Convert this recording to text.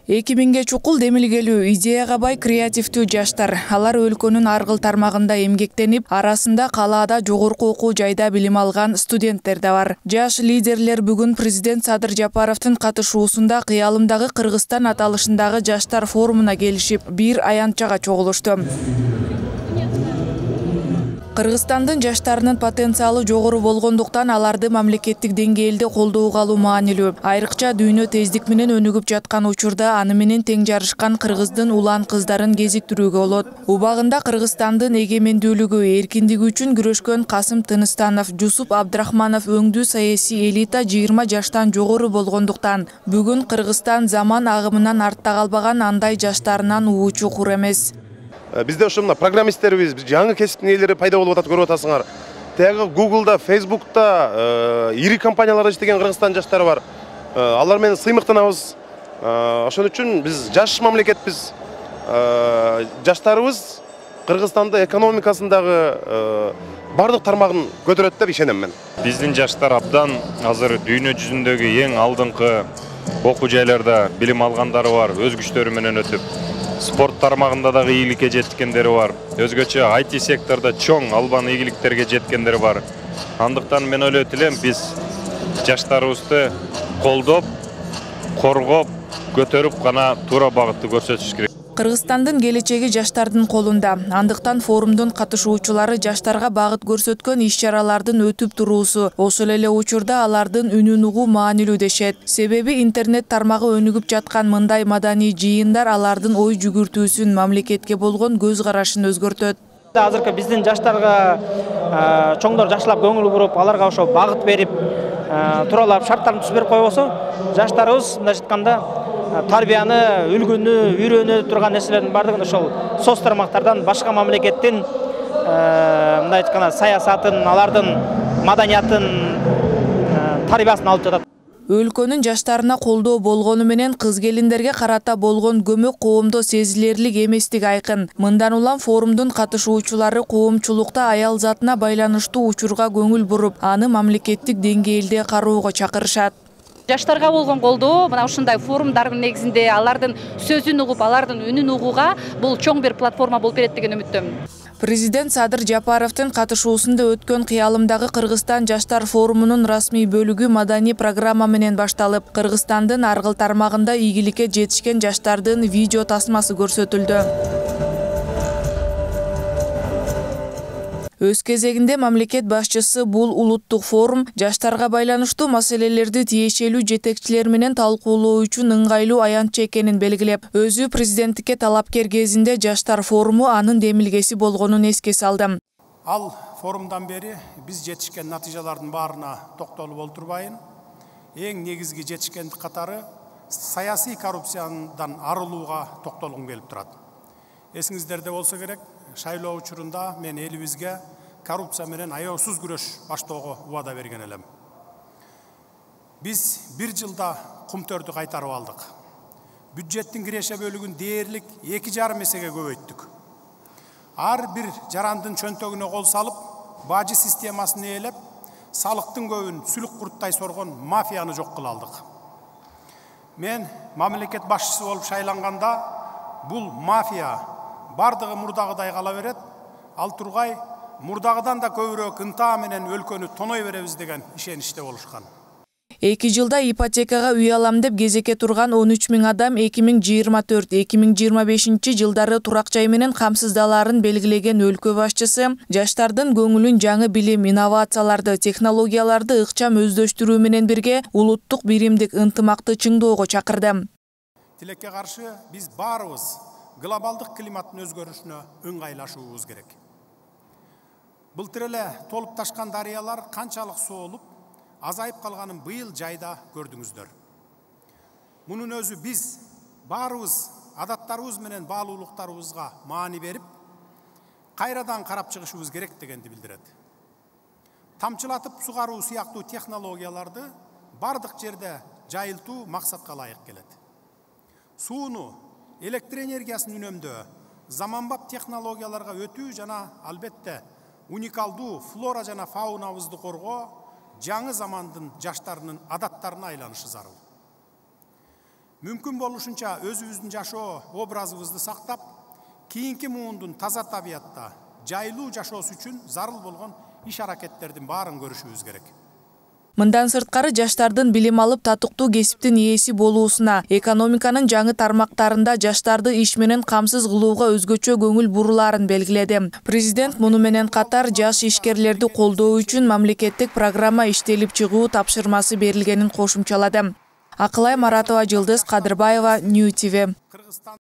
2000 чукул демилгелүү, идеяга бай креативдүү жаштар. Алар өлкөнүн аргыл тармагында эмгектенип, арасында калаада жогорку окуу жайда билим алган студенттер да бар. Жаш лидерлер бүгүн президент Садыр Жапаровдун катышуусунда Кыялымдагы Кыргызстан аталышындагы жаштар форумуна келишип, бир аянтчага чогулушту. Кыргызстандын жаштарынын потенциалы жогору болгондуктан аларды мамлекеттик деңгээлде колдоого алуу маанилүү. Айрыкча дүйнө тездик менен өнүгүп жаткан учурда аны менен тең жарышкан Кыргыздын улан кыздарын кезиктирүүгө болот. Убагында Кыргызстандын эгемендүүлүгү, эркиндиги үчүн күрөшкөн Касым Тыныстанов, Жусуп Абдрахманов өңдүү саясий элита 20 жаштан жогору болгондуктан бүгүн Кыргызстан заман агымынан артта калбаган андай жаштарынан уучу кур эмес. Bizde ошо программисттерибиз, жаңы кесиптин ээлери пайда болуп атат, көрүп атасыңар. Тагы Google'да, Facebook'та ири компанияларда иштеген Кыргызстан жаштары бар. Алар менен сыймыктанабыз. Ошон үчүн биз жаш мамлекетпиз. Жаштарыбыз Кыргызстандын экономикасындагы бардык тармагын көтөрөт деп ишенем мен. Биздин жаштар абдан азыр дүйнө жүзүндөгү эң алдыңкы окуу жайларда билим алгандары бар, өз күчтөрү менен өтүп. Спорт тармагында дагы ийгиликке жеткендери бар. Өзгөчө IT секторда чоң албан ийгиликтерге жеткендери бар. Андыктан мен ойлойт элем, биз жаштарыбызды колдоп, коргоп, көтөрүп гана туура багытты көрсөтүш керек. Кыргызстандын келечеги жаштардын колунда. Андыктан форумдун катышуучулары жаштарга багыт көрсөткөн иш-чаралардын өтүп туруусу, ошол эле учурда алардын үнүн угуу маанилүү дешет. Себеби интернет тармагы өнүгүп жаткан мындай маданий жыйындар алардын ой жүгүртүүсүн, мамлекетке болгон көз карашын өзгөртөт. Азыркы биздин жаштарга чоңдор жакшылап көңүл буруп, аларга ошо багыт берип, тууралап шарттарын түзүп берип койбосо, жаштарыбыз мындайча айтканда тарбияны, үлгүнү, үйрөнө турган нерселердин бардыгын ошол соц тармактардан башка мамлекеттин мындай айтканда саясатын, алардын маданиятын, тарбиясын алып жатат. Өлкөнүн жаштарына колдоо болгону менен кыз келиндерге карата болгон көмөк коомдо сезилерлик эместиги айкын. Мындан улам форумдун катышуучулары коомчулукта аял затына байланыштуу учурга көңүл буруп, аны мамлекеттик деңгээлде кароого чакырышат. Жаштарга болгон колдоо мына ушундай форумдардын негизинде алардын сөзүн угуп, алардын үнүн угууга бул чоң бир платформа болуп берет деген үмүттөмүн. Президент Садыр Жапаровдун катышуусунда өткөн Кыялымдагы Кыргызстан жаштар форумунун расмий бөлүгү маданий программа менен башталып, Кыргызстандын аргыл тармагында ийгиликке жетишкен жаштардын видео тасмасы көрсөтүлдү. Өз кезегинде мамлекет башчысы бул улуттук форум жаштарга байланыштуу маселелерди тиешелүү жетекчилер менен талкуулоо үчүн ыңгайлуу аянтча экенин белгилеп, өзү президенттикке талапкер кезинде жаштар форуму анын демилгеси болгонун эске салды. Ал форумдан бери биз жетишкен натыйжалардын баарына токтолуп олтурбайын. Эң негизги жетишкендик катары саясий коррупциядан арылууга токтолгум келип турат. Эсиңиздерде болсо керек, шайлоо учурунда мен элибизге коррупция менен аеосуз күрөш баштоого убада берген элем. Биз бир жылда кумтөрдү кайтарып алдык. Бюджеттин киреше бөлүгүн дээрлик 2,5 эсеге көбөйттүк. Ар бир жарандын чөнтөгүнө кол салып, бажы системасын ээлеп, салыктын көбүн сүлүк курттай соргон мафияны жок кыла алдык. Мен мамлекет башчысы болуп шайланганда бул мафия бардыгы мурдагыдай кала берет, ал тургай мурдагыдан да көбүрөөк ынтаа менен өлкөнү тоной беребиз деген ишеничте болушкан. 2 жылда ипотекага үй алам деп кезекке турган 13.000 адам 2024-2025 жылдары турак жай менен камсыздаларын белгилеген өлкө башчысы жаштардын көңүлүн жаңы билим, инновацияларды, технологияларды ыкчам өздөштүрүү менен бирге улуттук биримдик ынтымакты чыңдоого чакырды. Тилекке каршы биз баарыбыз глобалдык климаттын өзгөрүшүнө ыңгайлашуубуз керек. Былтыр эле толуп ташкан дарыялар канчалык соолуп, азайып калганын быйыл жайда көрдүңүздөр. Мунун өзү биз баарыбыз адаттарыбыз менен баалуулуктарыбызга маани берип, кайрадан карап чыгышыбыз керек дегенди билдирет. Тамчылатып сугаруу сыяктуу технологияларды бардык жерде жайылтуу максатка ылайык келет. Сууну, электр энергиясын үнөмдөө, заманбап технологияларга өтүү жана албетте уникалдуу флора жана фаунабызды коргоо жаңы замандын жаштарынын адаттарына айланышы зарыл. мүмкүн болушунча өзүбүздүн жашоо образыбызды сактап, кийинки муундун таза табиятта жайлуу жашоосу үчүн зарыл болгон иш-аракеттердин баарын көрүшүбүз керек. Мындан сырткары жаштардын билим алып татыктуу кесиптин ээси болуусуна, экономиканын жаңы тармактарында жаштарды иш менен камсыз кылууга өзгөчө көңүл бурулаарын белгиледи. Президент муну менен катар жаш ишкерлерди колдоо үчүн мамлекеттик программа иштелип чыгуу тапшырмасы берилгенин кошумчалады. Акылай Маратова, Жылдыз Кадырбаева, Нью ТВ.